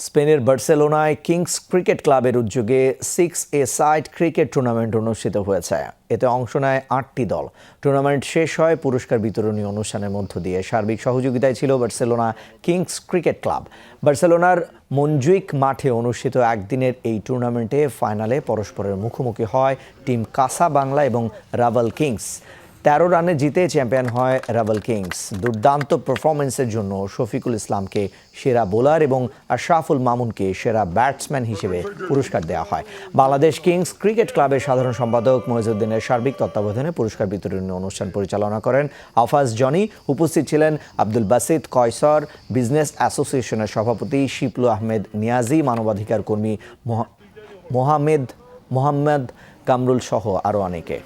স্পেনের বার্সেলোনায় Kings cricket ক্লাবের উদ্যোগে 6 এ সাইড ক্রিকেট টুর্নামেন্ট অনুষ্ঠিত হয়েছে। এতে অংশ নেয় 8টি দল। টুর্নামেন্ট শেষ হয় পুরস্কার বিতরণী অনুষ্ঠানের মধ্য দিয়ে। সার্বিক সহযোগিতায় ছিল বার্সেলোনা কিংস ক্রিকেট ক্লাব। বার্সেলোনার মনজুইক মাঠে অনুষ্ঠিত একদিনের এই টুর্নামেন্টে ফাইনালে পরস্পরের মুখোমুখি হয় টিম কাসাবাংলা এবং রাভাল কিংস। 13 রানে জিতে চ্যাম্পিয়ন হয় রাভাল কিংস। দুর্দান্ত পারফরমেন্সের জন্য শফিকুল ইসলামকে সেরা বোলার এবং আশরাফুল মামুনকে সেরা ব্যাটসম্যান হিসেবে পুরস্কার দেওয়া হয়। বাংলাদেশ কিংস ক্রিকেট ক্লাবের সাধারণ সম্পাদক মইজউদ্দিনের সার্বিক তত্ত্বাবধানে পুরস্কার বিতরণী অনুষ্ঠান পরিচালনা করেন আফাজ জনি। উপস্থিত ছিলেন আব্দুল বাসিত কয়সর, বিজনেস অ্যাসোসিয়েশনের সভাপতি শিপলু আহমেদ নিয়াজি, মানবাধিকার কর্মী মোহাম্মদ কামরুল সহ আরও অনেকে।